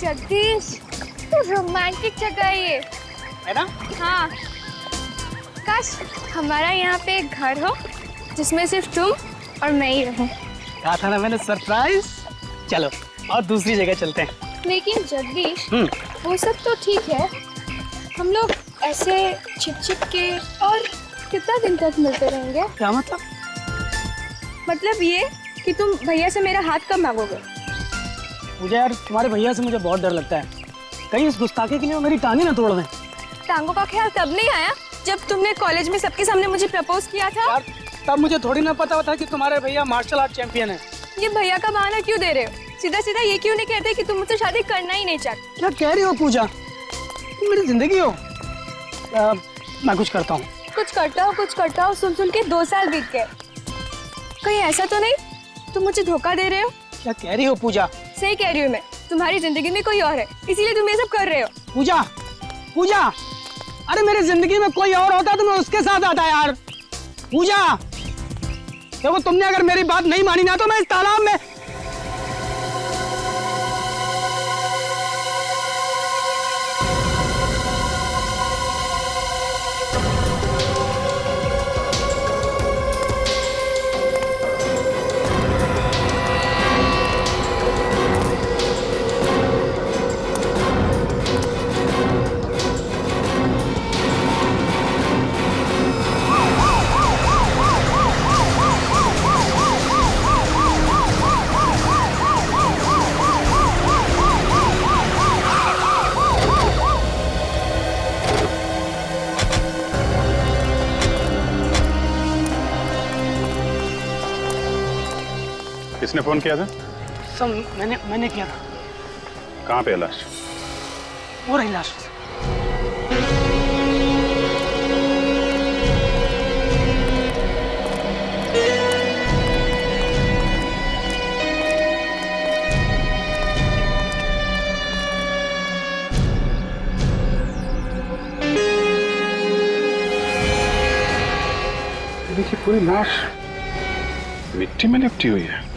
जगदीश, तो रोमांटिक जगह है ये, है ना? हाँ। काश हमारा यहाँ पे एक घर हो जिसमें सिर्फ तुम और मैं ही रहूं। कहा था ना मैंने, सरप्राइज। चलो और दूसरी जगह चलते हैं। लेकिन जगदीश, वो सब तो ठीक है, हम लोग ऐसे छिप के और कितना दिन तक मिलते रहेंगे? क्या मतलब? मतलब ये कि तुम भैया से मेरा हाथ कब मांगोगे? मुझे यार तुम्हारे भैया से मुझे बहुत डर लगता है, कहीं इस गुस्ताखी के लिए वो मेरी टांगी ना तोड़ दें। टांगों का ख्याल तब नहीं आया जब तुमने कॉलेज में सबके सामने मुझे प्रपोज किया था। यार तब मुझे थोड़ी ना पता था कि तुम्हारे भैया मार्शल आर्ट चैंपियन है। ये भैया का बहाना क्यों दे रहे हो? सीधा सीधा ये क्यों नहीं कहते कि तुम मुझसे शादी करना ही नहीं चाहते? क्या कह रही हो पूजा? तुम मेरी जिंदगी हो। मैं कुछ करता हूँ। कुछ करता हूँ सुन के 2 साल बीत गए। कहीं ऐसा तो नहीं तुम मुझे धोखा दे रहे हो? क्या कह रही हो पूजा? सही कह रही हूँ मैं, तुम्हारी जिंदगी में कोई और है, इसीलिए तुम ये सब कर रहे हो। पूजा, पूजा, अरे मेरी जिंदगी में कोई और होता तो मैं उसके साथ आता यार। पूजा, देखो तुमने अगर मेरी बात नहीं मानी ना तो मैं इस तालाब में। किसने फोन किया था? सब मैंने किया था। कहाँ पे है लाश? वो रही लाश। देखिए पूरी लाश मिट्टी में लिपटी हुई है।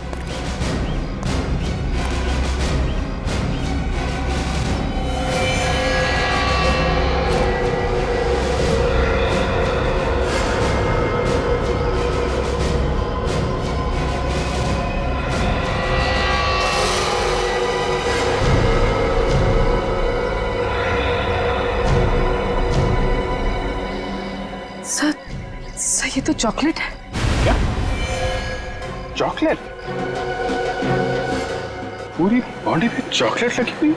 सर ये तो चॉकलेट है। क्या? चॉकलेट? पूरी बॉडी पे चॉकलेट लगी हुई?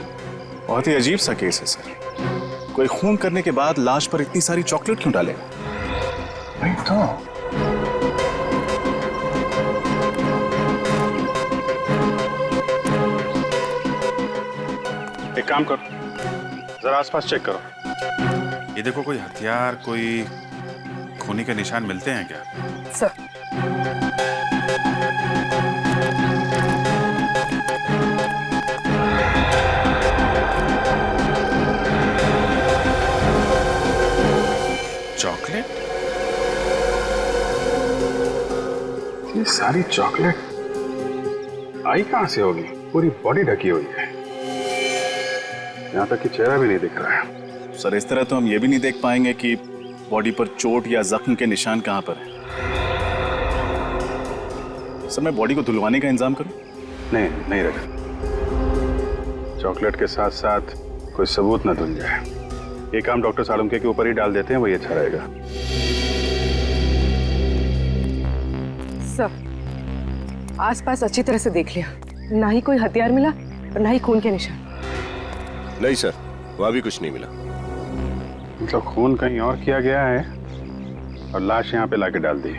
बहुत ही अजीब सा केस है सर। कोई खून करने के बाद लाश पर इतनी सारी चॉकलेट क्यों डालेगा? नहीं तो एक काम करो, जरा आसपास चेक करो। ये देखो, कोई हथियार, कोई खूनी के निशान मिलते हैं क्या? Sir chocolate? ये सारी चॉकलेट आई कहां से होगी? पूरी बॉडी ढकी हुई है, यहाँ तक कि चेहरा भी नहीं दिख रहा है। सर इस तरह तो हम ये भी नहीं देख पाएंगे कि बॉडी पर चोट या जख्म के निशान कहां पर है। सर मैं बॉडी को धुलवाने का इंतजाम करूं? नहीं रखा। चॉकलेट के साथ साथ कोई सबूत न धुल जाए। ये काम डॉक्टर सालुंके के ऊपर ही डाल देते हैं, वही अच्छा रहेगा। सर आसपास अच्छी तरह से देख लिया, ना ही कोई हथियार मिला और ना ही खून के निशान। नहीं सर, वहां भी कुछ नहीं मिला। मतलब खून कहीं और किया गया है और लाश यहाँ पे लाके डाल दी।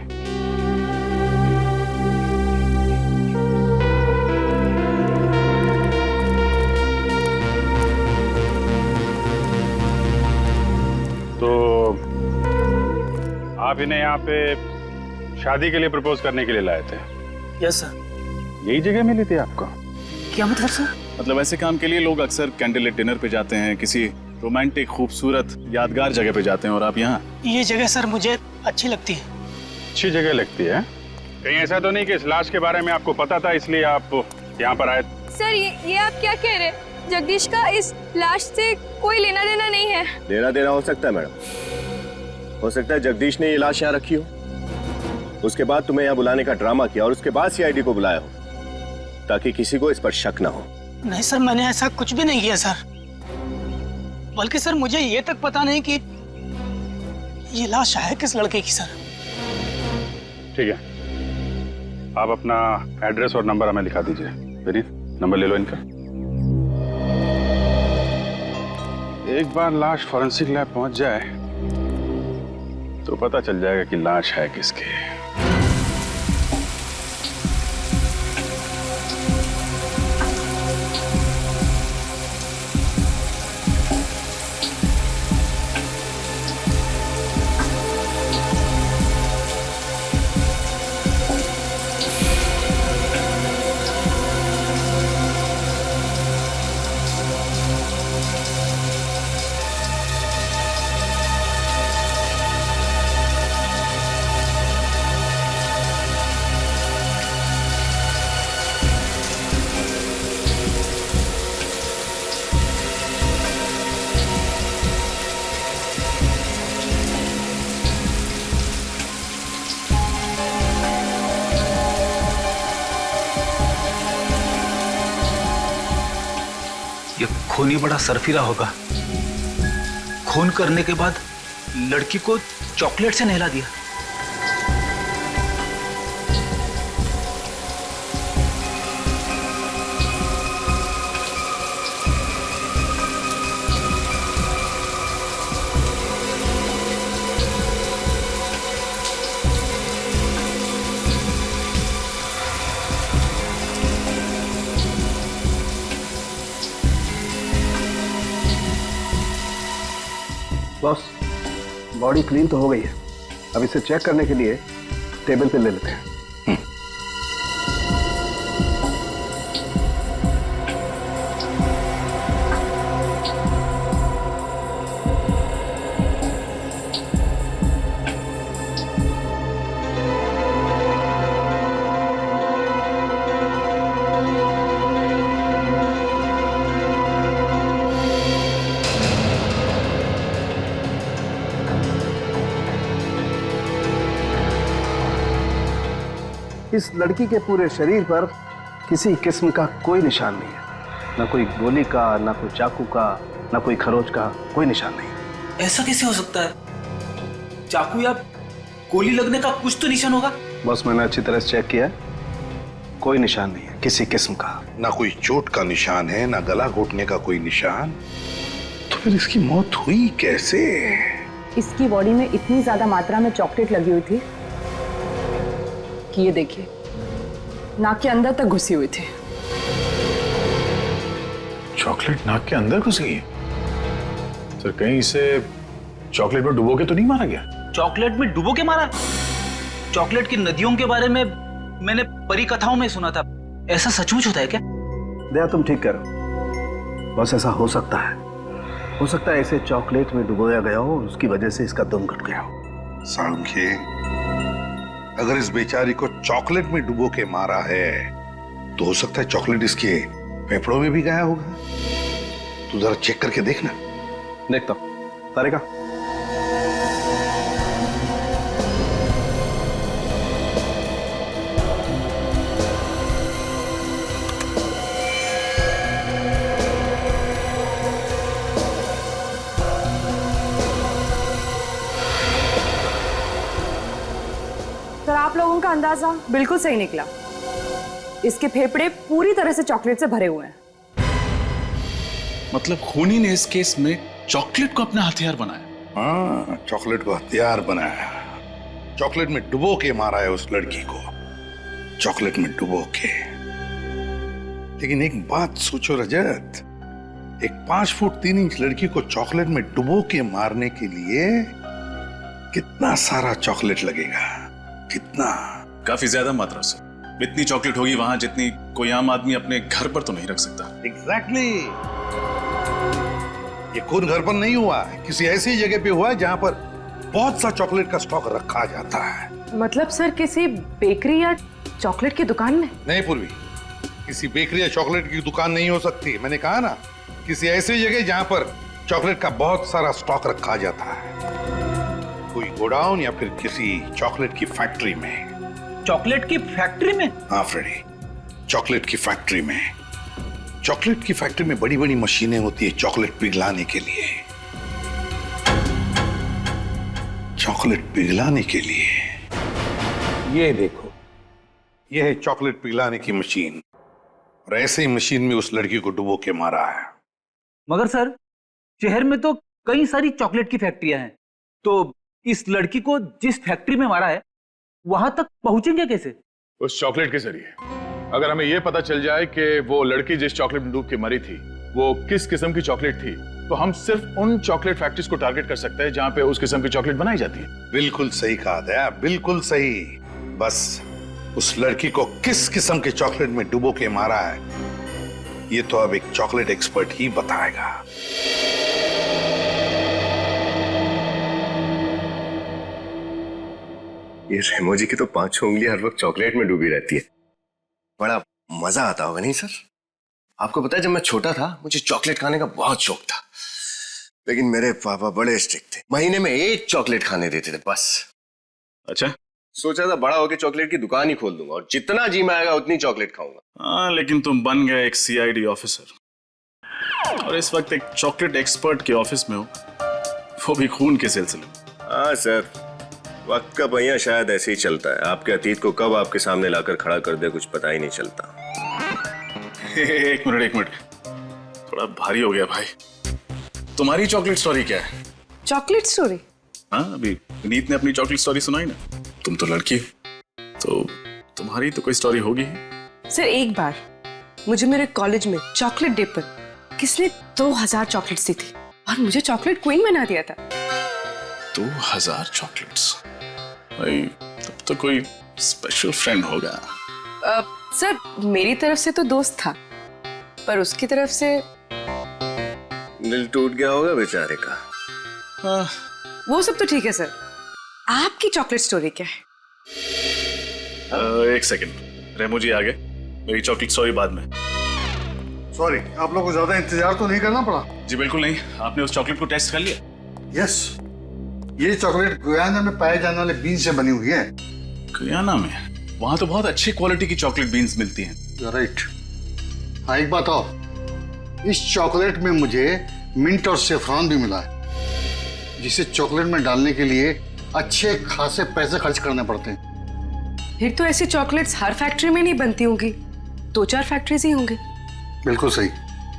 तो आप इन्हें यहाँ पे शादी के लिए प्रपोज करने के लिए लाए थे? Yes sir. यही जगह मिली थी आपको? क्या मतलब सर? मतलब ऐसे काम के लिए लोग अक्सर कैंडल लाइट डिनर पे जाते हैं, किसी रोमांटिक खूबसूरत यादगार जगह पे जाते हैं, और आप यहाँ? ये जगह सर मुझे अच्छी लगती है। अच्छी जगह लगती है? कहीं ऐसा तो नहीं कि इस लाश के बारे में आपको पता था इसलिए आप यहाँ पर आए? सर ये आप क्या कह रहे हैं? जगदीश का इस लाश से कोई लेना देना नहीं है। लेना देना हो सकता है मैडम, हो सकता है जगदीश ने ये लाश यहाँ रखी हो, उसके बाद तुम्हें यहाँ बुलाने का ड्रामा किया और उसके बाद सीआईडी को बुलाया हो ताकि किसी को इस पर शक ना हो। नहीं सर, मैंने ऐसा कुछ भी नहीं किया सर। बल्कि सर मुझे ये तक पता नहीं कि ये लाश है किस लड़के की सर। ठीक है, आप अपना एड्रेस और नंबर हमें लिखा दीजिए। विनीत, नंबर ले लो इनका। एक बार लाश फॉरेंसिक लैब पहुंच जाए तो पता चल जाएगा कि लाश है किसकी। ये खूनी बड़ा सरफिरा होगा। खून करने के बाद लड़की को चॉकलेट से नहला दिया। बॉस, बॉडी क्लीन तो हो गई है, अब इसे चेक करने के लिए टेबल पे ले लेते हैं। इस लड़की के पूरे शरीर पर किसी किस्म का कोई निशान नहीं है, ना कोई गोली का, ना कोई चाकू का, ना कोई खरोच का, कोई निशान नहीं। ऐसा कैसे हो सकता है? चाकू या गोली लगने का कुछ तो निशान होगा। बस मैंने अच्छी तरह से चेक किया, कोई निशान नहीं है किसी किस्म का। ना कोई चोट का निशान है, ना गला घोटने का कोई निशान। तो फिर इसकी मौत हुई कैसे? इसकी बॉडी में इतनी ज्यादा मात्रा में चॉकलेट लगी हुई थी कि ये देखिए नाक के अंदर तक घुसी हुई थी। चॉकलेट नाक के अंदर घुस गई? सर कहीं इसे चॉकलेट में डुबो के तो नहीं मारा गया? चॉकलेट में डुबो के मारा? चॉकलेट की नदियों के बारे में मैंने परी कथाओं में सुना था, ऐसा सचमुच होता है क्या? दया, तुम ठीक कर, बस ऐसा हो सकता है। हो सकता है इसे चॉकलेट में डुबोया गया हो, उसकी वजह से इसका दम घुट गया हो। सांख्ये, अगर इस बेचारी को चॉकलेट में डुबो के मारा है तो हो सकता है चॉकलेट इसके फेफड़ों में भी गया होगा। तू जरा चेक करके देखना। देखता हूं। तारिका, सर आप लोगों का अंदाजा बिल्कुल सही निकला। इसके फेफड़े पूरी तरह से चॉकलेट से भरे हुए हैं। मतलब खूनी ने इस केस में चॉकलेट को अपना हथियार बनाया? हाँ, चॉकलेट को हथियार बनाया, चॉकलेट में डुबो के मारा है उस लड़की को, चॉकलेट में डुबो के। लेकिन एक बात सोचो रजत, एक 5 फुट 3 इंच लड़की को चॉकलेट में डुबो के मारने के लिए कितना सारा चॉकलेट लगेगा? कितना? काफी ज्यादा मात्रा सर। इतनी चॉकलेट होगी वहां जितनी कोई आम आदमी अपने घर पर तो नहीं रख सकता। एग्जैक्टली। ये खून घर पर नहीं हुआ है, किसी ऐसी जगह पे हुआ है जहां पर बहुत सा चॉकलेट का स्टॉक रखा जाता है। मतलब सर किसी बेकरी या चॉकलेट की दुकान में? नहीं पूर्वी, किसी बेकरी या चॉकलेट की दुकान नहीं हो सकती। मैंने कहा ना, किसी ऐसी जगह जहां पर चॉकलेट का बहुत सारा स्टॉक रखा जाता है, कोई गोडाउन या फिर किसी चॉकलेट की फैक्ट्री में। चॉकलेट की फैक्ट्री में? हाँ फ्रेडी, चॉकलेट की फैक्ट्री में। चॉकलेट की फैक्ट्री में बड़ी बड़ी मशीनें होती है चॉकलेट पिघलाने के लिए, चॉकलेट पिघलाने के लिए। ये देखो, ये है चॉकलेट पिघलाने की मशीन, और ऐसे ही मशीन में उस लड़की को डुबो के मारा है। मगर सर, शहर में तो कई सारी चॉकलेट की फैक्ट्रियां हैं, तो इस लड़की को जिस फैक्ट्री में मारा है वहां तक पहुंचेंगे कैसे? उस चॉकलेट के जरिए। अगर हमें यह पता चल जाए कि वो लड़की जिस चॉकलेट में डूब के मरी थी वो किस किस्म की चॉकलेट थी, तो हम सिर्फ उन चॉकलेट फैक्ट्रीज को टारगेट कर सकते हैं जहां पे उस किस्म की चॉकलेट बनाई जाती है। बिल्कुल सही कहा दया, बिल्कुल सही। बस उस लड़की को किस किस्म के चॉकलेट में डुबो के मारा है, ये तो अब एक चॉकलेट एक्सपर्ट ही बताएगा। ये रेमो जी की तो 5 उंगलियां हर वक्त चॉकलेट में डूबी रहती है। बड़ा मजा आता होगा नहीं सर? आपको पता है, जब मैं छोटा था मुझे चॉकलेट खाने का बहुत शौक था, लेकिन मेरे पापा बड़े स्ट्रिक्ट थे, महीने में 1 चॉकलेट खाने देते थे बस। अच्छा, सोचा था बड़ा होकर चॉकलेट की दुकान ही खोल दूंगा और जितना जी में आएगा उतनी चॉकलेट खाऊंगा। हाँ, लेकिन तुम बन गए एक सीआईडी ऑफिसर और इस वक्त एक चॉकलेट एक्सपर्ट के ऑफिस में हो, वो भी खून के सिलसिले में। हाँ सर, वक्त का पहिया शायद ऐसे ही चलता है, आपके अतीत को कब आपके सामने लाकर खड़ा कर दे कुछ पता ही नहीं चलता। एक मिनट, थोड़ा भारी हो गया भाई। तुम्हारी चॉकलेट स्टोरी क्या है? Chocolate story? हाँ, अभी विनीत ने अपनी चॉकलेट स्टोरी सुनाई ना। तुम तो लड़की हो, तो तुम्हारी तो कोई स्टोरी होगी। सर, एक बार मुझे मेरे कॉलेज में चॉकलेट डे पर किसने 2000 चॉकलेट्स दी थी और मुझे चॉकलेट क्वीन बना दिया था। 2000 चॉकलेट्स? भाई, तब तो कोई स्पेशल फ्रेंड होगा। सर, मेरी तरफ से तो दोस्त था, पर उसकी तरफ से दिल टूट गया होगा बेचारे का। वो सब तो ठीक है सर, आपकी चॉकलेट स्टोरी क्या है? एक सेकंड, रेमो जी आ गए, मेरी चॉकलेट स्टोरी बाद में। सॉरी, आप लोगों को ज्यादा इंतजार तो नहीं करना पड़ा? जी बिल्कुल नहीं। आपने उस चॉकलेट को टेस्ट कर लिया? यस, ये चॉकलेट गुयाना में पाए जाने वाले बीन से बनी हुई है। गुयाना में? वहां तो बहुत अच्छी क्वालिटी की चॉकलेट बीन्स मिलती हैं। राइट। हाँ, एक बात और, इस चॉकलेट में मुझे मिंट और सेफ्रॉन भी मिला है, जिसे चॉकलेट में डालने के लिए अच्छे खासे पैसे खर्च करने पड़ते हैं। फिर तो ऐसी चॉकलेट्स हर फैक्ट्री में नहीं बनती होंगी, 2-4 फैक्ट्रीज ही होंगे। बिल्कुल सही,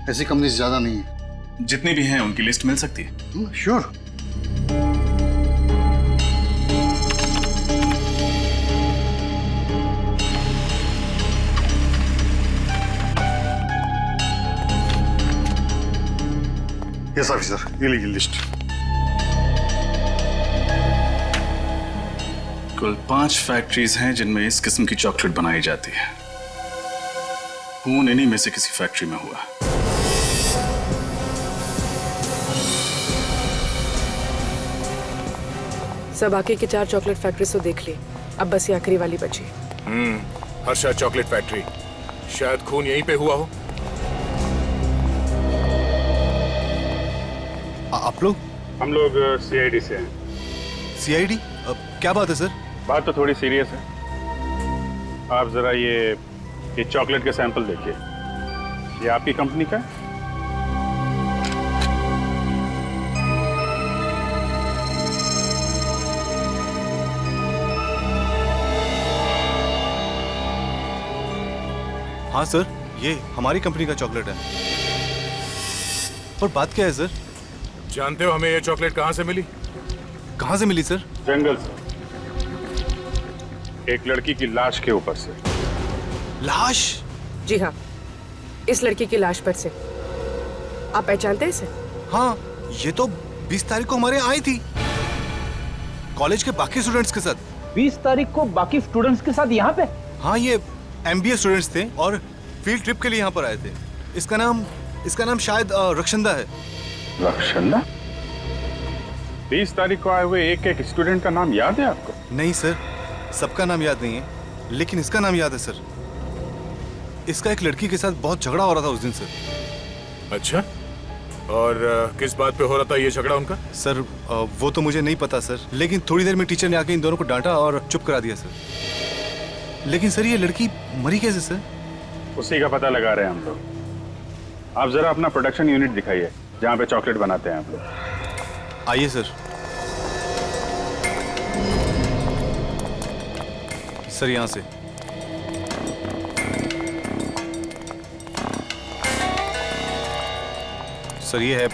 ऐसी कंपनीज ज्यादा नहीं है। जितनी भी हैं उनकी लिस्ट मिल सकती है? श्योर। यस ऑफिसर, ये लीजिए लिस्ट। कुल 5 फैक्ट्रीज हैं जिनमें इस किस्म की चॉकलेट बनाई जाती है। खून इन्हीं में से किसी फैक्ट्री में हुआ। सब बाकी की 4 चॉकलेट फैक्ट्रीज तो देख ली, अब बस ये आखिरी वाली बची। हर्षा चॉकलेट फैक्ट्री, शायद खून यहीं पे हुआ हो। आप लोग? हम लोग सीआईडी से हैं। सीआईडी? क्या बात है सर? बात तो थोड़ी सीरियस है। आप जरा ये चॉकलेट के सैंपल देखिए। ये आपकी कंपनी का है? हाँ सर, ये हमारी कंपनी का चॉकलेट है। और बात क्या है सर? जानते हो हमें ये चॉकलेट कहाँ से मिली? कहाँ से मिली सर? जंगल से, एक लड़की की लाश के ऊपर से। लाश? जी हाँ, इस लड़की की लाश पर से। आप पहचानते हैं इसे? हाँ, ये तो 20 तारीख को हमारे यहाँ आई थी, कॉलेज के बाकी स्टूडेंट्स के साथ। 20 तारीख को बाकी स्टूडेंट्स के साथ यहाँ पे? हाँ, ये MBA स्टूडेंट्स थे और फील्ड ट्रिप के लिए यहाँ पर आए थे। इसका नाम शायद रक्षंदा है। रक्षंदा? 20 तारीख को आए हुए एक स्टूडेंट का नाम याद है आपको? नहीं सर, सबका नाम याद नहीं है, लेकिन इसका नाम याद है सर। इसका एक लड़की के साथ बहुत झगड़ा हो रहा था उस दिन सर। अच्छा, और किस बात पे हो रहा था ये झगड़ा उनका? सर वो तो मुझे नहीं पता सर, लेकिन थोड़ी देर में टीचर ने आके इन दोनों को डांटा और चुप करा दिया सर। लेकिन सर ये लड़की मरी कैसे सर? उसी का पता लगा रहे हैं हम लोग। आप जरा अपना प्रोडक्शन यूनिट दिखाइए जहाँ पे चॉकलेट बनाते हैं आप लोग। आइए सर। सर यहाँ से। सर ये है।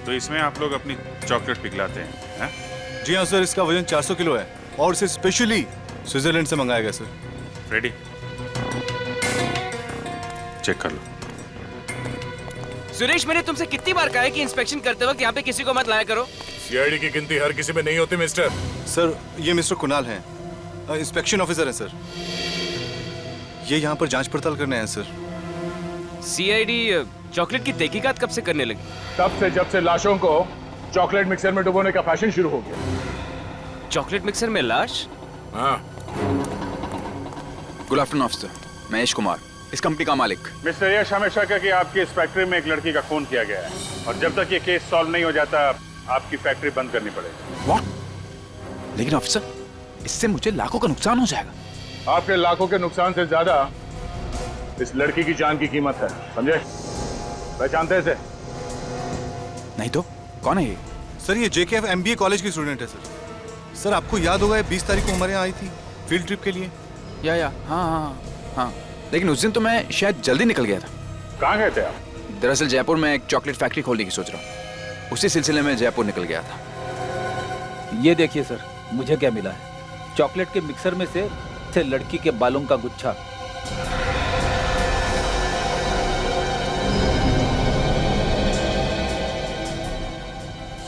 तो इसमें आप लोग अपनी चॉकलेट पिघलाते हैं? जी हाँ सर, इसका वजन 400 किलो है और इसे स्पेशली स्विट्जरलैंड से मंगाया गया सर। रेडी, चेक कर लो। सुरेश, मैंने तुमसे कितनी बार कहा है कि इंस्पेक्शन करते वक्त यहाँ पे किसी को मत लाया करो। सीआईडी की गिनती हर किसी में नहीं होती मिस्टर। सर ये मिस्टर कुणाल हैं, इंस्पेक्शन ऑफिसर हैं सर। ये यहाँ पर जांच पड़ताल करने आए हैं सर। सीआईडी चॉकलेट की तहकीकात कब से करने लगी? तब से जब से लाशों को चॉकलेट मिक्सर में डुबोने का फैशन शुरू हो गया। चॉकलेट मिक्सर में लाश? हाँ। Good afternoon officer, Mahesh Kumar, इस कंपनी का मालिक। मिस्टर यश, हमें शक है कि आपकी इस फैक्ट्री में एक लड़की का खून किया गया है और जब तक ये केस सॉल्व नहीं हो जाता आपकी फैक्ट्री बंद करनी पड़ेगी। व्हाट? लेकिन ऑफिसर, इससे मुझे लाखों का नुकसान हो जाएगा। आपके लाखों के नुकसान से ज्यादा इस लड़की की जान की कीमत है, समझे? पहचानते हैं इसे? नहीं तो कौन है ये? सर ये JKF MBA कॉलेज की स्टूडेंट है सर। सर आपको याद होगा 20 तारीख को हमारे यहाँ आई थी फील्ड ट्रिप के लिए। या हाँ, लेकिन उस दिन तो मैं शायद जल्दी निकल गया था। कहाँ गए थे आप? दरअसल जयपुर में एक चॉकलेट फैक्ट्री खोलने की सोच रहा हूँ, उसी सिलसिले में जयपुर निकल गया था। ये देखिए सर, मुझे क्या मिला है। चॉकलेट के मिक्सर में से लड़की के बालों का गुच्छा।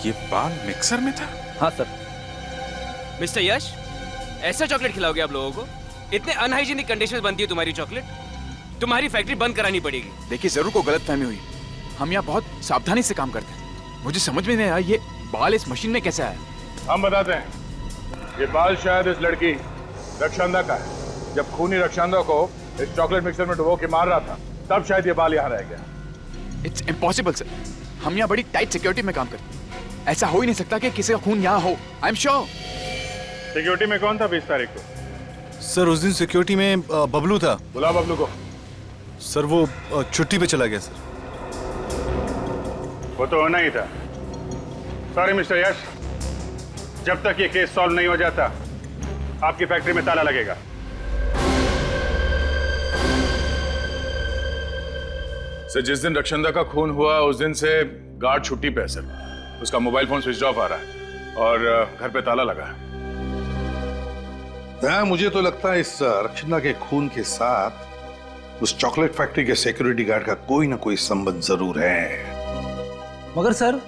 ये बाल मिक्सर में था? हाँ सर। मिस्टर यश, ऐसा चॉकलेट खिलाओगे आप लोगों को? इतने अनहाइजीनिक कंडीशन में बनती है तुम्हारी चॉकलेट, तुम्हारी फैक्ट्री बंद करानी पड़ेगी। देखिए जरूर को गलतफहमी हुई, हम यहाँ बहुत सावधानी से काम करते हैं। मुझे समझ में नहीं आया ये बाल इस मशीन में कैसे आया। हम बताते हैं। ये बाल शायद इस लड़की रक्षांदा का है। जब खूनी रक्षांदा को इस चॉकलेट मिक्सर में डुबो के मार रहा था तब शायद ये बाल यहाँ रह गया। इट्स इम्पॉसिबल सर, हम यहाँ बड़ी टाइट सिक्योरिटी में काम करते हैं। ऐसा हो ही नहीं सकता कि किसी का खून यहाँ हो। I am sure. सिक्योरिटी में कौन था 20 तारीख को? सर उस दिन सिक्योरिटी में बबलू था। बुला बबलू को। सर वो छुट्टी पे चला गया सर। वो तो होना ही था। सॉरी मिस्टर यश, जब तक ये केस सॉल्व नहीं हो जाता आपकी फैक्ट्री में ताला लगेगा। सर जिस दिन रक्षांदा का खून हुआ उस दिन से गार्ड छुट्टी पे है सर। उसका मोबाइल फोन स्विच ऑफ आ रहा है और घर पे ताला लगा है। मुझे तो लगता है इस रक्षांदा के खून के साथ उस चॉकलेट फैक्ट्री के सिक्योरिटी गार्ड का कोई ना कोई संबंध जरूर है। मगर सर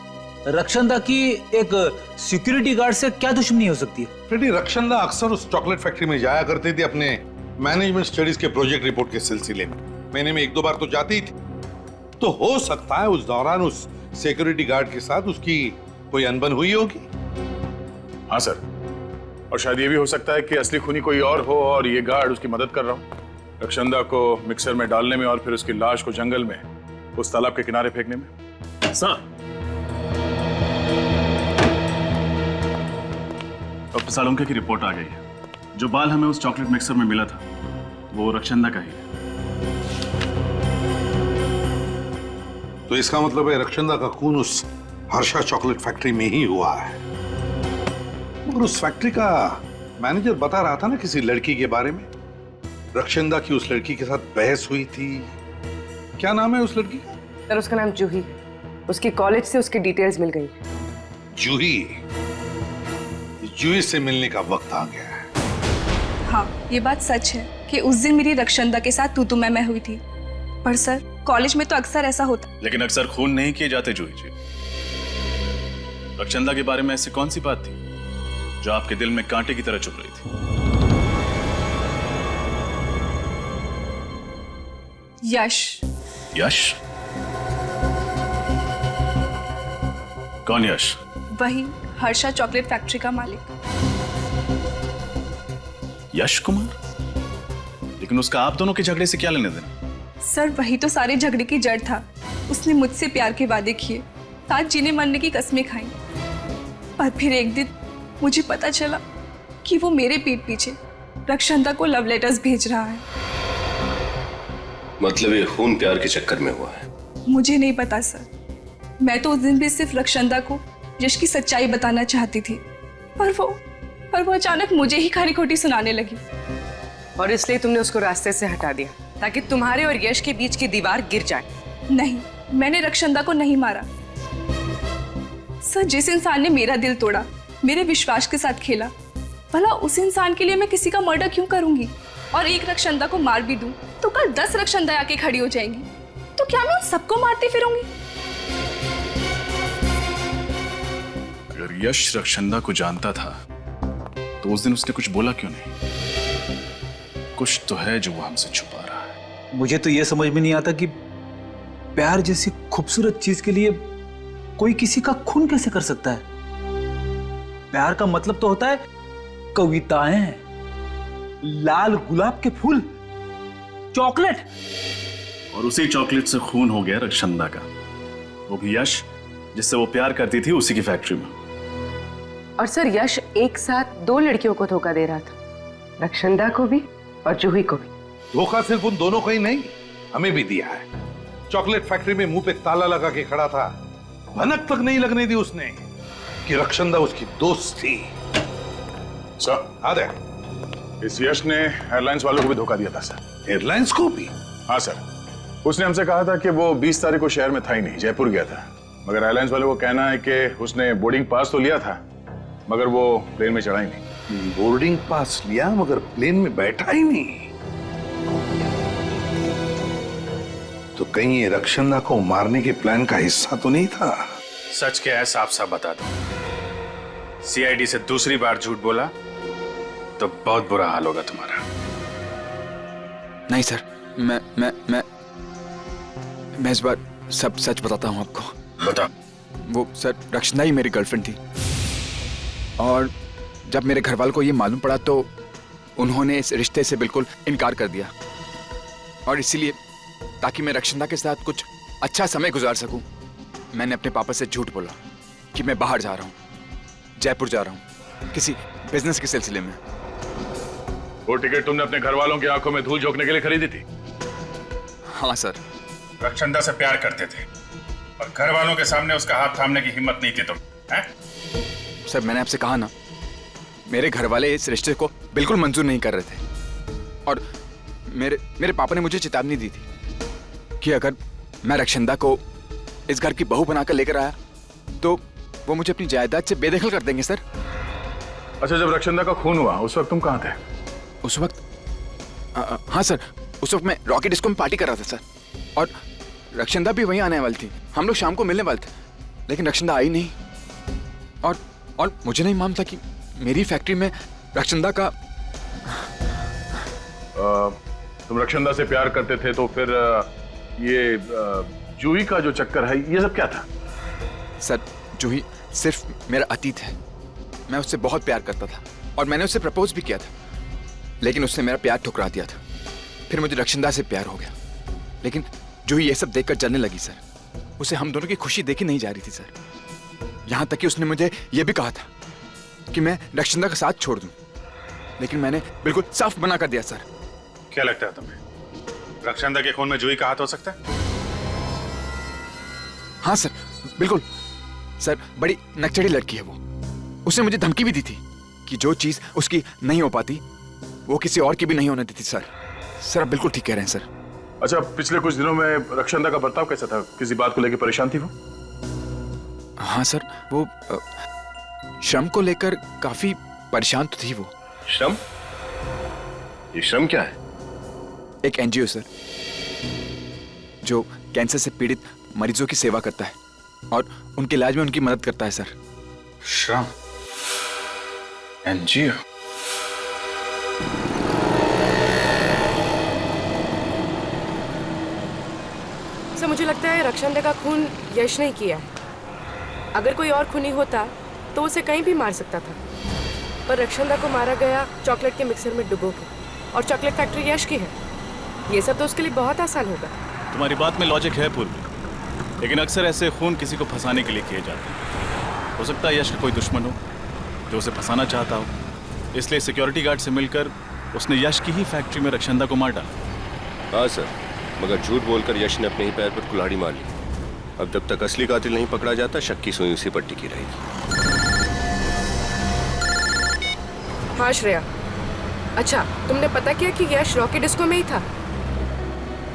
रक्षांदा की एक सिक्योरिटी गार्ड से क्या दुश्मनी हो सकती है? फ्रेडी, रक्षांदा अक्सर उस चॉकलेट फैक्ट्री में जाया करते थे अपने मैनेजमेंट स्टडीज के प्रोजेक्ट रिपोर्ट के सिलसिले में। महीने में 1-2 बार तो जाती थी। तो हो सकता है उस दौरान उस सिक्योरिटी गार्ड के साथ उसकी कोई अनबन हुई होगी। हाँ सर, और शायद ये भी हो सकता है कि असली खूनी कोई और हो और ये गार्ड उसकी मदद कर रहा हो रक्षांदा को मिक्सर में डालने में और फिर उसकी लाश को जंगल में उस तालाब के किनारे फेंकने में। सर डॉक्टर सालुंके की रिपोर्ट आ गई है। जो बाल हमें उस चॉकलेट मिक्सर में मिला था वो रक्षांदा का ही है। तो इसका मतलब है रक्षांदा का खून उस हर्षा चॉकलेट फैक्ट्री में ही हुआ है। मगर उस फैक्ट्री का मैनेजर बता रहा था ना किसी लड़की के बारे में। रक्षांदा की उस लड़की के साथ बहस हुई थी। क्या नाम है उस लड़की का? सर उसका नाम जूही। उसकी कॉलेज से उसकी डिटेल्स मिल गई। जूही? जूही से मिलने का वक्त आ गया है। हाँ, ये बात सच है कि उस दिन मेरी रक्षांदा के साथ तू मैं हुई थी। पर सर कॉलेज में तो अक्सर ऐसा होता। लेकिन अक्सर खून नहीं किए जाते जूही जी। रक्षांदा के बारे में ऐसी कौन सी बात थी जो आपके दिल में कांटे की तरह चुभ रही थी? यश। यश? कौन यश? वही हर्षा चॉकलेट फैक्ट्री का मालिक। यश कुमार? लेकिन उसका आप दोनों के झगड़े से क्या लेने देना? सर वही तो सारे झगड़े की जड़ था। उसने मुझसे प्यार के वादे किए, साथ जीने मरने की कस्में खाई, और फिर एक दिन मुझे पता चला कि वो मेरे पीठ पीछे रक्षंदा को लव लेटर्स भेज रहा है। मतलब ये खून प्यार के चक्कर में हुआ है? मुझे नहीं पता सर, मैं तो उस दिन भी सिर्फ रक्षंदा को यश की सच्चाई बताना चाहती थी, पर वो अचानक मुझे ही खरी खोटी सुनाने लगी। और इसलिए तुमने उसको रास्ते से हटा दिया ताकि तुम्हारे और यश के बीच की दीवार गिर जाए। नहीं, मैंने रक्षंदा को नहीं मारा सर। जिस इंसान ने मेरा दिल तोड़ा, मेरे विश्वास के साथ खेला, भला उस इंसान के लिए मैं किसी का मर्डर क्यों करूंगी? और एक रक्षंदा को मार भी दूं तो कल 10 रक्षंदा आके खड़ी हो जाएंगी, तो क्या मैं उन सबको मारती फिरूंगी? अगर यश रक्षंदा को जानता था तो उस दिन उसने कुछ बोला क्यों नहीं? कुछ तो है जो वो हमसे छुपा रहा है। मुझे तो यह समझ में नहीं आता कि प्यार जैसी खूबसूरत चीज के लिए कोई किसी का खून कैसे कर सकता है। प्यार का मतलब तो होता है कविताएं, लाल गुलाब के फूल, चॉकलेट। और उसी चॉकलेट से खून हो गया रक्षंदा का, वो भी यश जिससे वो प्यार करती थी उसी की फैक्ट्री में। और सर यश एक साथ 2 लड़कियों को धोखा दे रहा था, रक्षंदा को भी और जूही को भी। धोखा सिर्फ उन दोनों को ही नहीं, हमें भी दिया है। चॉकलेट फैक्ट्री में मुंह पे ताला लगा के खड़ा था, भनक तक नहीं लगने दी उसने कि रक्षंदा उसकी दोस्त थी। सर, आदे, इस यश ने एयरलाइंस वालों को भी धोखा दिया था सर। एयरलाइंस को भी? हाँ सर, उसने हमसे कहा था कि वो 20 तारीख को शहर में था ही नहीं, जयपुर गया था। मगर एयरलाइंस वालों को कहना है कि उसने बोर्डिंग पास तो लिया था मगर वो प्लेन में चढ़ा ही नहीं। बोर्डिंग पास लिया मगर प्लेन में बैठा ही नहीं? तो कहीं ये रक्षंदा को मारने के प्लान का हिस्सा तो नहीं था? सच क्या है साफ साफ बता दो। सीआईडी से दूसरी बार झूठ बोला तो बहुत बुरा हाल होगा तुम्हारा। नहीं सर, मैं इस बार सब सच बताता हूँ आपको। बता। वो सर रक्षंदा ही मेरी गर्लफ्रेंड थी, और जब मेरे घर वालों को ये मालूम पड़ा तो उन्होंने इस रिश्ते से बिल्कुल इनकार कर दिया। और इसीलिए ताकि मैं रक्षंदा के साथ कुछ अच्छा समय गुजार सकूं, मैंने अपने पापा से झूठ बोला कि मैं बाहर जा रहा हूँ, जयपुर जा रहा हूँ किसी बिजनेस के सिलसिले में। वो टिकट तुमने अपने घर वालों की आंखों में धूल झोंकने के लिए खरीदी थी? हाँ सर। रक्षंदा से प्यार करते थे और घर वालों के सामने उसका हाथ थामने की हिम्मत नहीं थी तुम, हैं? सर मैंने आपसे कहा ना, मेरे घर वाले इस रिश्ते को बिल्कुल मंजूर नहीं कर रहे थे, और मेरे पापा ने मुझे चेतावनी दी थी कि अगर मैं रक्षंदा को इस घर की बहू बनाकर लेकर आया तो वो मुझे अपनी जायदाद से बेदखल कर देंगे सर। अच्छा, जब रक्षंदा का खून हुआ उस वक्त तुम कहाँ थे? उस वक्त हाँ सर, उस वक्त मैं रॉकेट डिस्को में पार्टी कर रहा था सर, और रक्षंदा भी वहीं आने वाली थी। हम लोग शाम को मिलने वाले थे, लेकिन रक्षंदा आई नहीं। और मुझे नहीं मालूम था कि मेरी फैक्ट्री में रक्षंदा का तुम रक्षंदा से प्यार करते थे तो फिर ये जूही का जो चक्कर है ये सब क्या था? सर जूही सिर्फ मेरा अतीत है। मैं उससे बहुत प्यार करता था और मैंने उससे प्रपोज भी किया था, लेकिन उसने मेरा प्यार ठुकरा दिया था। फिर मुझे रक्षंदा से प्यार हो गया, लेकिन जूही ये सब देखकर जलने लगी सर। उसे हम दोनों की खुशी देखी नहीं जा रही थी सर। यहाँ तक कि उसने मुझे यह भी कहा था कि मैं रक्षंदा का साथ छोड़ दूं, लेकिन मैंने बिल्कुल साफ मना कर दिया सर। क्या लगता है तुम्हें रक्षंदा के खून में जूही का हाथ हो सकता है? हाँ सर, बिल्कुल सर। बड़ी नकचड़ी लड़की है वो। उसने मुझे धमकी भी दी थी कि जो चीज उसकी नहीं हो पाती वो किसी और की भी नहीं होने देती सर। सर आप बिल्कुल ठीक कह रहे हैं सर। अच्छा, पिछले कुछ दिनों में रक्षंदा का बर्ताव कैसा था? किसी बात को लेकर परेशान थी वो? हाँ सर, वो श्रम को लेकर काफी परेशान तो थी वो। श्रम? ये श्रम क्या है? एक एनजीओ सर, जो कैंसर से पीड़ित मरीजों की सेवा करता है और उनके इलाज में उनकी मदद करता है सर। श्रम एनजीओ? सर मुझे लगता है रक्षंदा का खून यश ने किया है। अगर कोई और खूनी होता तो उसे कहीं भी मार सकता था। पर रक्षंदा को मारा गया चॉकलेट के मिक्सर में डुबो के, और चॉकलेट फैक्ट्री यश की है। ये सब तो उसके लिए बहुत आसान होगा। तुम्हारी बात में लॉजिक है पूर्वी, लेकिन अक्सर ऐसे खून किसी को फंसाने के लिए किए जाते हैं। हो सकता है यश का कोई दुश्मन हो जो उसे फंसाना चाहता हो, इसलिए सिक्योरिटी गार्ड से मिलकर उसने यश की ही फैक्ट्री में रक्षंदा को मार डाला। हाँ सर, मगर झूठ बोलकर यश ने अपने ही पैर पर कुल्हाड़ी मार ली। अब जब तक असली कातिल नहीं पकड़ा जाता, शक की सुई उसी पर टिकी रहेगी। हाँ श्रेया, अच्छा तुमने पता किया कि यश रॉकी डिस्को में ही था?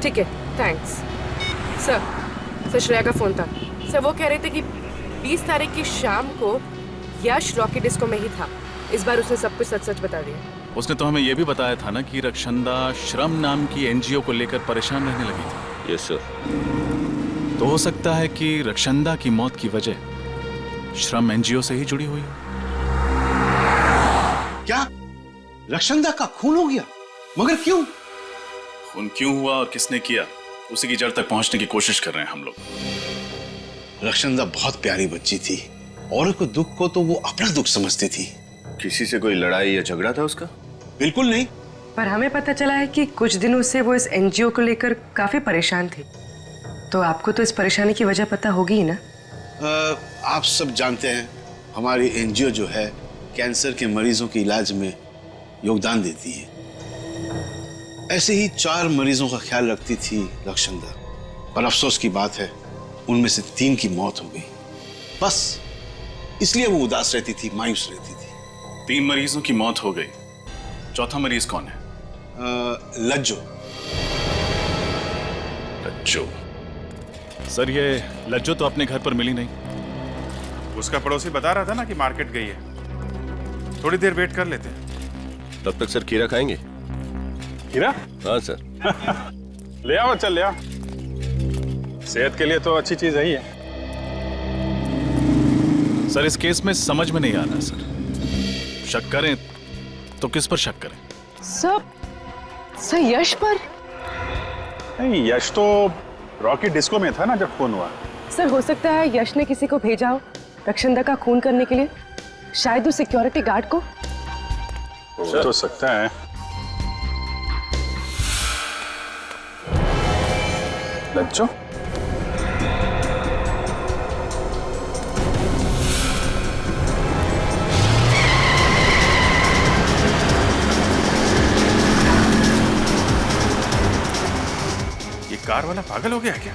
ठीक है, थैंक्स। सर श्रेया का फोन था। सर वो कह रहे थे कि 20 तारीख की शाम को यश रॉकी डिस्को में ही था। इस बार उसने सब कुछ सच सच बता दिया। उसने तो हमें यह भी बताया था ना कि रक्षंदा श्रम नाम की एनजीओ को लेकर परेशान रहने लगी थी। Yes sir. तो हो सकता है कि रक्षंदा की मौत की वजह श्रम एनजीओ से ही जुड़ी हुई हो। क्या रक्षंदा का खून हो गया? मगर क्यों? खून क्यों हुआ और किसने किया, उसी की जड़ तक पहुंचने की कोशिश कर रहे हैं हम लोग। रक्षंदा बहुत प्यारी बच्ची थी, औरों को दुख को तो वो अपना दुख समझती थी। किसी से कोई लड़ाई या झगड़ा था उसका? बिल्कुल नहीं। पर हमें पता चला है कि कुछ दिनों से वो इस एनजीओ को लेकर काफी परेशान थी। तो आपको तो इस परेशानी की वजह पता होगी ही ना? आप सब जानते हैं हमारी एनजीओ जो है कैंसर के मरीजों के इलाज में योगदान देती है। ऐसे ही 4 मरीजों का ख्याल रखती थी रक्षंदा, पर अफसोस की बात है उनमें से 3 की मौत हो गई। बस इसलिए वो उदास रहती थी, मायूस रहती थी। 3 मरीजों की मौत हो गई, चौथा मरीज कौन है? लज्जो। लज्जो? सर ये लज्जो तो अपने घर पर मिली नहीं। उसका पड़ोसी बता रहा था ना कि मार्केट गई है। थोड़ी देर वेट कर लेते हैं। तब तक सर खीरा खाएंगे? खीरा? हाँ सर। ले आओ, चल ले आओ। सेहत के लिए तो अच्छी चीज है ही है। सर इस केस में समझ में नहीं आ रहा सर, शक करें तो किस पर शक करें? सर यश पर? नहीं, यश तो रॉकी डिस्को में था ना जब खून हुआ। सर हो सकता है यश ने किसी को भेजा हो रक्षंदा का खून करने के लिए, शायद उस सिक्योरिटी गार्ड को। हो सकता है। लज्जो? ये कार वाला पागल हो गया क्या?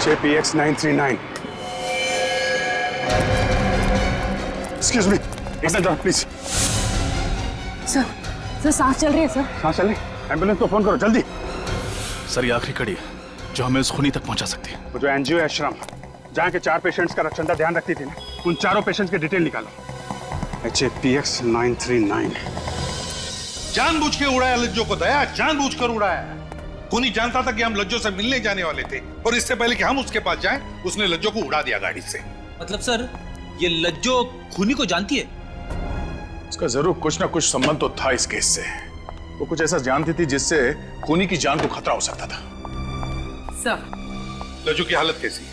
HAPX 939। Excuse me, एक मिनट प्लीज। सर सांस चल रही है सर। सांस चल रही? एम्बुलेंस को फोन करो जल्दी। सर ये आखिरी कड़ी है जो हमें उस खूनी तक पहुंचा सकती है। वो जो एनजीओ है श्रम, जहाँ के 4 पेशेंट्स का रक्षंदा ध्यान रखती थी ना, उन 4 पेशेंट्स की डिटेल निकालो। HAPX 939। जानबूझ के उड़ाया लज्जो को, दया जानबूझकर उड़ाया। खूनी जानता था कि हम लज्जो से मिलने जाने वाले थे, और इससे पहले कि हम उसके पास जाएं, उसने लज्जो को उड़ा दिया गाड़ी से। मतलब सर ये लज्जो खूनी को जानती है? उसका जरूर कुछ ना कुछ संबंध तो था इस केस से। वो कुछ ऐसा जानती थी जिससे खूनी की जान को खतरा हो सकता था। सर लज्जो की हालत कैसी है?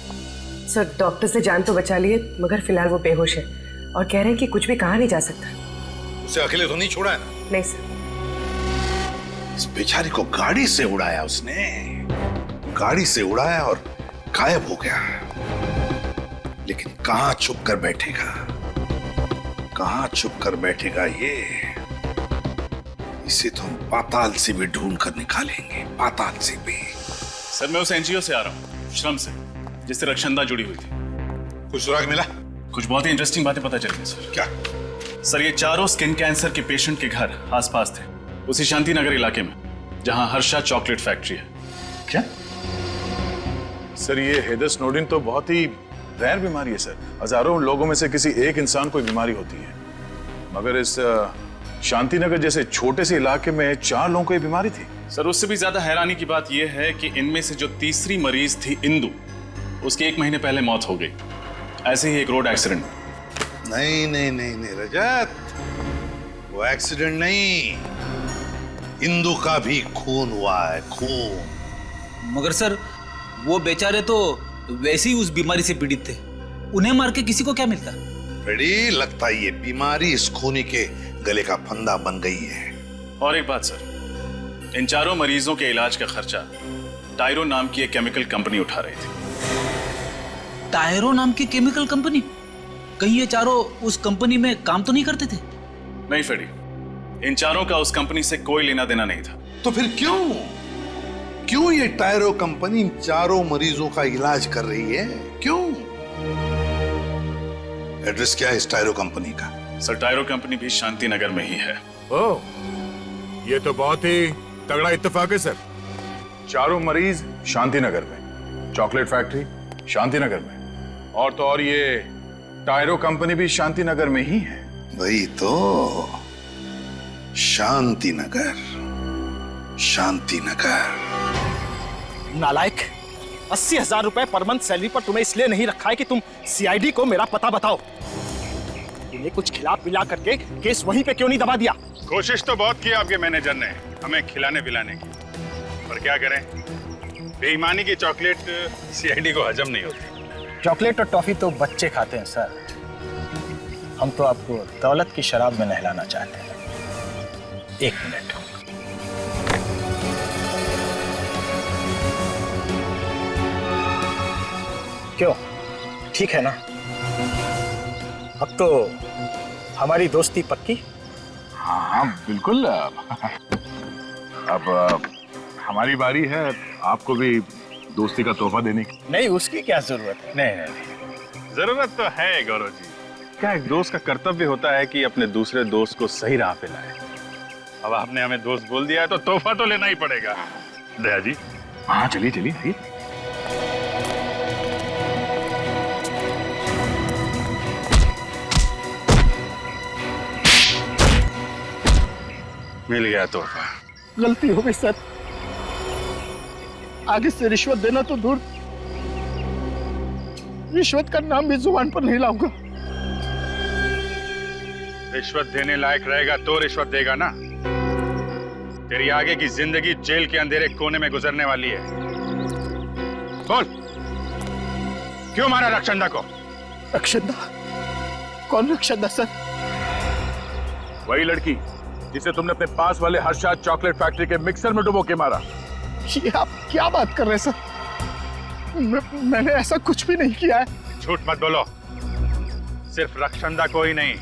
सर डॉक्टर से जान तो बचा लिए, मगर फिलहाल वो बेहोश है और कह रहे हैं कि कुछ भी कहा नहीं जा सकता। उसे अकेले तो नहीं छोड़ा है? नहीं सर। इस बेचारी को गाड़ी से उड़ाया उसने, गाड़ी से उड़ाया और गायब हो गया। लेकिन कहां छुप कर बैठेगा, कहां छुप कर बैठेगा ये? इसे तो हम पाताल से भी ढूंढ कर निकालेंगे, पाताल से भी। सर मैं उस एनजीओ से आ रहा हूँ, श्रम से, जिससे रक्षंदा जुड़ी हुई थी। कुछ सुराग मिला? कुछ बहुत ही इंटरेस्टिंग बातें पता चली सर। क्या? सर ये 4 स्किन कैंसर के पेशेंट के घर आसपास थे, उसी शांति नगर इलाके में जहां हर्षा चॉकलेट फैक्ट्री है। क्या? सर ये हेदर स्नोडेन तो बहुत ही रैर बीमारी है सर। हजारों लोगों में से किसी एक इंसान को बीमारी होती है, मगर इस शांति नगर जैसे छोटे से इलाके में 4 लोगों को ये बीमारी थी। सर उससे भी ज्यादा हैरानी की बात यह है कि इनमें से जो तीसरी मरीज थी इंदु, उसकी 1 महीने पहले मौत हो गई, ऐसे ही एक रोड एक्सीडेंट। नहीं नहीं नहीं नहीं रजत, वो एक्सीडेंट नहीं, इंदु का भी खून हुआ है, खून। मगर सर वो बेचारे तो वैसे ही उस बीमारी से पीड़ित थे, उन्हें मार के किसी को क्या मिलता? रेडी, लगता है ये बीमारी इस खूनी के गले का फंदा बन गई है। और एक बात सर, इन चारों मरीजों के इलाज का खर्चा टायरो नाम की एक केमिकल कंपनी उठा रही थी। टायरो नाम की केमिकल कंपनी? कहीं ये चारों उस कंपनी में काम तो नहीं करते थे? नहीं फेडी, इन चारों का उस कंपनी से कोई लेना देना नहीं था। तो फिर क्यों ये टायरो कंपनी इन चारों मरीजों का इलाज कर रही है? क्यों? एड्रेस क्या है इस टायरो कंपनी का? सर टायरो कंपनी भी शांति नगर में ही है। ओह, ये तो बहुत ही तगड़ा इत्तेफाक है सर। चारों मरीज शांति नगर में, चॉकलेट फैक्ट्री शांति नगर में, और तो और ये टायरो कंपनी भी शांति नगर में ही है। वही तो, शांति नगर, शांति नगर। नालायक, 80,000 रुपए पर मंथ सैलरी पर तुम्हें इसलिए नहीं रखा है कि तुम सीआईडी को मेरा पता बताओ। तुम्हें कुछ खिला पिला करके केस वहीं पे क्यों नहीं दबा दिया? कोशिश तो बहुत की आपके मैनेजर ने हमें खिलाने पिलाने की, पर क्या करें, बेईमानी की चॉकलेट सीआईडी को हजम नहीं होती। चॉकलेट और टॉफी तो बच्चे खाते हैं सर, हम तो आपको दौलत की शराब में नहलाना चाहते हैं। एक मिनट। क्यों, ठीक है ना? अब तो हमारी दोस्ती पक्की? हाँ बिल्कुल। अब हमारी बारी है आपको भी दोस्ती का तोहफा देने की। नहीं, उसकी क्या जरूरत है? नहीं। जरूरत तो है गौरव जी, क्या एक दोस्त का कर्तव्य होता है कि अपने दूसरे दोस्त को सही राह पे लाए। अब आपने हमें दोस्त बोल दिया है तो तोहफा तो लेना ही पड़ेगा। दया जी, हाँ चलिए चलिए आइए। मिल गया तोहफा। गलती हो गई सर, आगे से रिश्वत देना तो दूर, रिश्वत का नाम भी जुबान पर नहीं लाऊंगा। रिश्वत देने लायक रहेगा तो रिश्वत देगा ना। तेरी आगे की जिंदगी जेल के अंधेरे कोने में गुजरने वाली है। बोल, क्यों मारा रक्षंदा को? रक्षंदा? कौन रक्षंदा सर? वही लड़की जिसे तुमने अपने पास वाले हर्षाद चॉकलेट फैक्ट्री के मिक्सर में डुबो के मारा। ये आप क्या बात कर रहे हैं सर? मैंने ऐसा कुछ भी नहीं किया है। झूठ मत बोलो। सिर्फ रक्षंदा को ही नहीं,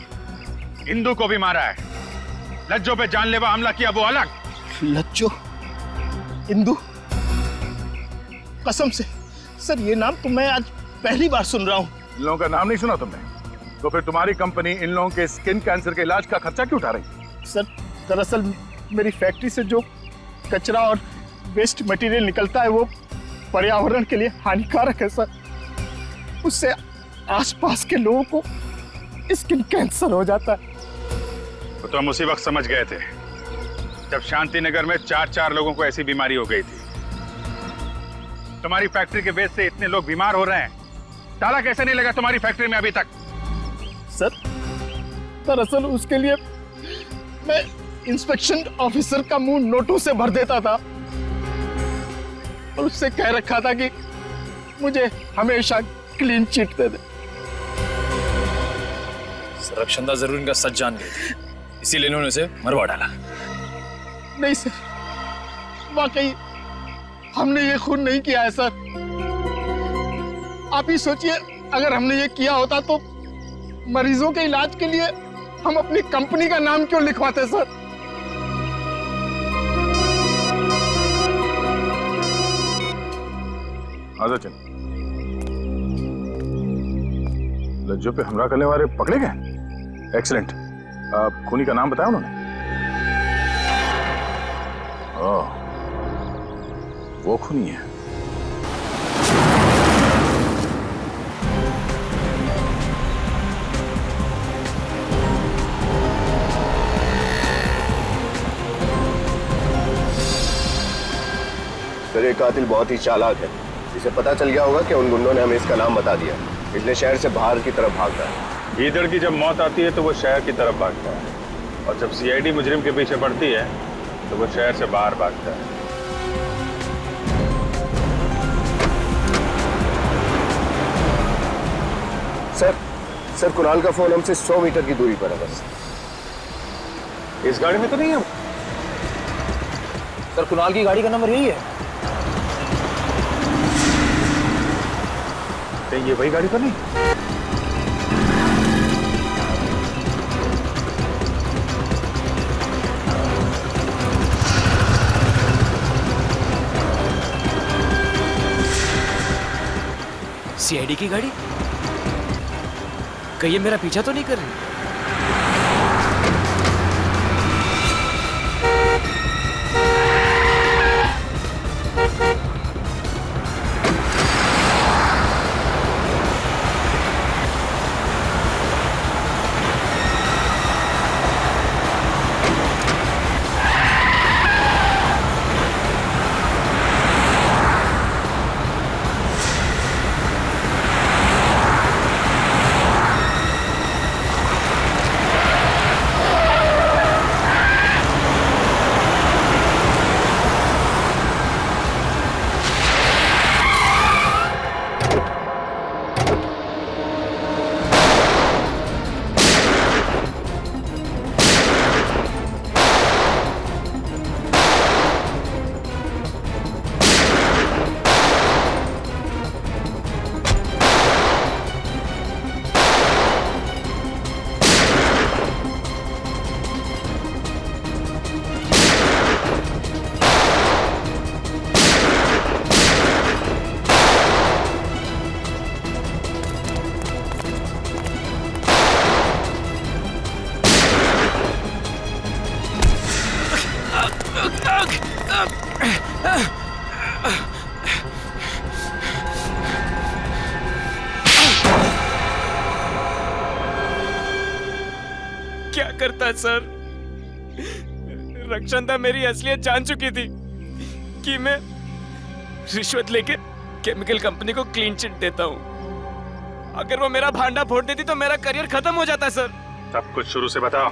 इंदु को भी मारा है। लज्जो पे जानलेवा हमला किया वो अलग। लज्जो? इंदु? कसम से सर, ये नाम तो मैं आज पहली बार सुन रहा हूँ। इन लोगों का नाम नहीं सुना तुमने? तो फिर तुम्हारी कंपनी इन लोगों के स्किन कैंसर के इलाज का खर्चा क्यों उठा रही? सर दरअसल मेरी फैक्ट्री से जो कचरा और वेस्ट मटेरियल निकलता है वो पर्यावरण के लिए हानिकारक है सर। उससे आसपास के लोगों को स्किन कैंसर हो जाता है। तो हम उसी वक्त समझ गए थे जब शांति नगर में 4 लोगों को ऐसी बीमारी हो गई थी। तुम्हारी फैक्ट्री के वेस्ट से इतने लोग बीमार हो रहे हैं, ताला कैसे नहीं लगा तुम्हारी फैक्ट्री में अभी तक? सर दरअसल उसके लिए मैं इंस्पेक्शन ऑफिसर का मुंह नोटों से भर देता था और उससे कह रखा था कि मुझे हमेशा क्लीन चिट दे दे। सर रक्षंदा जरूर इनका सच जान गई थी, इसीलिए इन्होंने उसे मरवा डाला। नहीं सर, वाकई हमने ये खून नहीं किया है सर। आप ही सोचिए, अगर हमने ये किया होता तो मरीजों के इलाज के लिए हम अपनी कंपनी का नाम क्यों लिखवाते सर? आजा चल। लज्जो पे हमला करने वाले पकड़े गए? एक्सीलेंट। खूनी का नाम बताया उन्होंने? ओह, वो खूनी है। सर ये कातिल बहुत ही चालाक है। इसे पता चल गया होगा कि उन गुंडों ने हमें इसका नाम बता दिया, इसलिए शहर से बाहर की तरफ भागता है। गीदड़ की जब मौत आती है तो वो शहर की तरफ भागता है, और जब सीआईडी मुजरिम के पीछे पड़ती है तो वो शहर से बाहर भागता है। सर कुणाल का फोन हमसे 100 मीटर की दूरी पर है बस। इस गाड़ी में तो नहीं है? सर कुणाल की गाड़ी का नंबर यही है। कहीं ये वही गाड़ी तो नहीं? सीआईडी की गाड़ी? कहीं ये मेरा पीछा तो नहीं कर रही? क्या करता सर? रक्षांता मेरी असलियत जान चुकी थी कि मैं रिश्वत लेके केमिकल कंपनी को क्लीन चिट देता हूं। अगर वो मेरा भांडा फोड़ देती तो मेरा करियर खत्म हो जाता सर। सब कुछ शुरू से बताओ,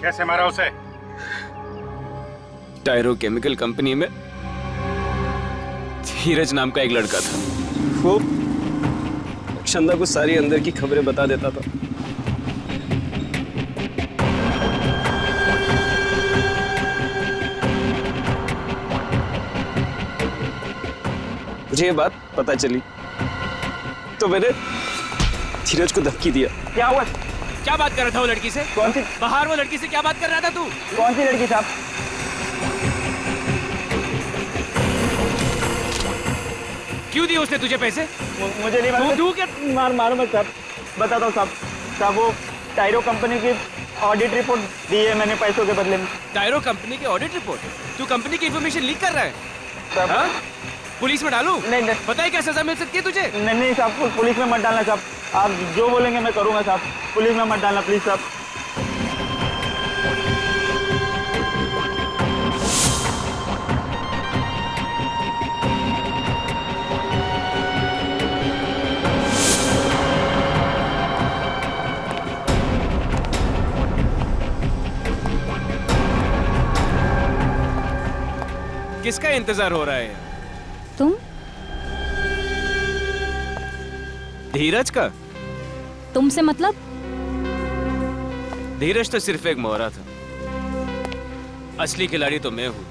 कैसे मारा उसे? टायरो केमिकल कंपनी में धीरज नाम का एक लड़का था। वो रक्षांता को सारी अंदर की खबरें बता देता था। मुझे ये बात पता चली तो मैंने धीरज को धमकी दिया। क्या हुआ? क्या बात कर रहा था वो लड़की से? कौन सी? बाहर वो लड़की से क्या बात कर रहा था तू? कौन सी लड़की साहब? क्यों दिए उसने तुझे पैसे? मुझे नहीं मालूम। तू क्या? मारो मत साहब, बताता हूँ साहब। साहब वो टायरो कंपनी की ऑडिट रिपोर्ट दी है मैंने पैसों के बदले में। टायरो कंपनी की ऑडिट रिपोर्ट? तू कंपनी की इंफॉर्मेशन लीक कर रहा है? साहब पुलिस में डालूं? नहीं। बताइए क्या सजा मिल सकती है तुझे? नहीं साहब, पुलिस में मत डालना साहब। आप जो बोलेंगे मैं करूंगा साहब। पुलिस में मत डालना प्लीज साहब। किसका इंतजार हो रहा है? तुम? धीरज का? तुमसे मतलब? धीरज तो सिर्फ एक मोहरा था, असली खिलाड़ी तो मैं हूं।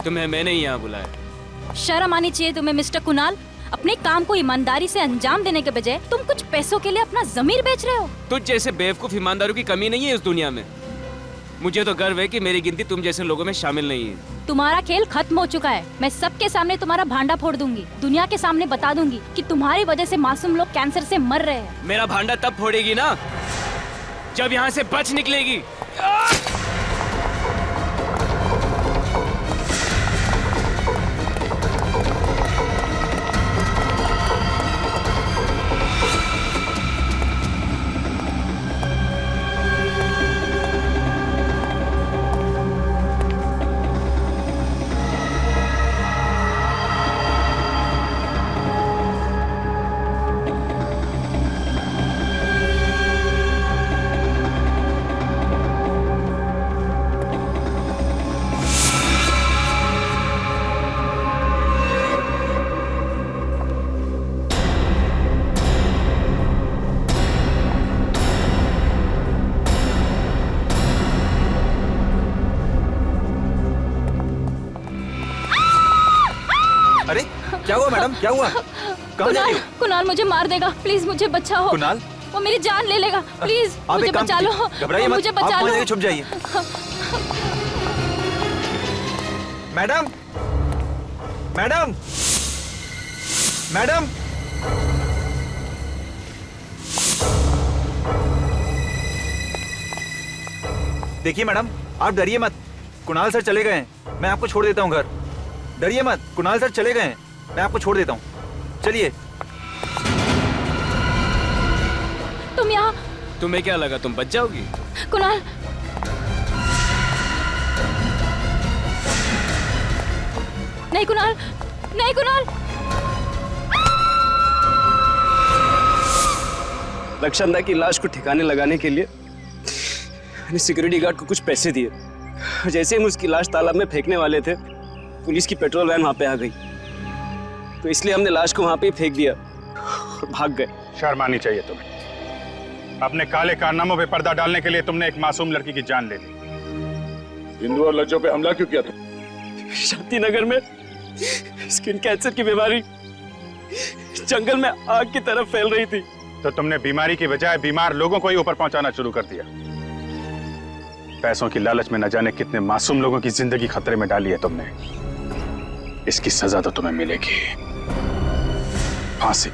तुम्हें मैंने ही यहां बुलाया। शर्म आनी चाहिए तुम्हें मिस्टर कुणाल। अपने काम को ईमानदारी से अंजाम देने के बजाय तुम कुछ पैसों के लिए अपना जमीर बेच रहे हो। तुझ जैसे बेवकूफ ईमानदारों की कमी नहीं है इस दुनिया में। मुझे तो गर्व है कि मेरी गिनती तुम जैसे लोगों में शामिल नहीं है। तुम्हारा खेल खत्म हो चुका है। मैं सबके सामने तुम्हारा भांडा फोड़ दूंगी। दुनिया के सामने बता दूंगी कि तुम्हारी वजह से मासूम लोग कैंसर से मर रहे हैं। मेरा भांडा तब फोड़ेगी ना जब यहाँ से बच निकलेगी। क्या हुआ मैडम, क्या हुआ? कहाँ जा रही हो? कुणाल मुझे मार देगा, प्लीज मुझे बचाओ। कुणाल? वो मेरी जान ले लेगा, प्लीज आप मुझे एक काम बचा लो। कीजिए, घबराइए मत, मुझे आप बचा वहाँ लो। जाके छुप जाइए। मैडम, मैडम, मैडम, देखिए मैडम, आप डरिए मत, कुणाल सर चले गए हैं, मैं आपको छोड़ देता हूँ घर। डरिए मत, कुणाल सर चले गए हैं, मैं आपको छोड़ देता हूँ, चलिए। तुम यहाँ? तुम्हें क्या लगा तुम बच जाओगी? कुणाल, नहीं कुणाल, नहीं कुणाल। रक्षांदा की लाश को ठिकाने लगाने के लिए मैंने सिक्योरिटी गार्ड को कुछ पैसे दिए। जैसे हम उसकी लाश तालाब में फेंकने वाले थे, पुलिस की पेट्रोल वैन वहां पे आ गई, तो इसलिए हमने लाश को वहां पे ही फेंक दिया और भाग गए। शर्म आनी चाहिए तुम्हें। अपने काले कारनामों पे पर्दा डालने के लिए तुमने एक मासूम लड़की की जान ले ली। हिंदू और लज्जों पे हमला क्यों किया तुम? शांति नगर में स्किन कैंसर की बीमारी जंगल में आग की तरफ फैल रही थी, तो तुमने बीमारी की बजाय बीमार लोगों को ही ऊपर पहुंचाना शुरू कर दिया। पैसों की लालच में न जाने कितने मासूम लोगों की जिंदगी खतरे में डाली है तुमने। इसकी सजा तो तुम्हें मिलेगी, फांसी।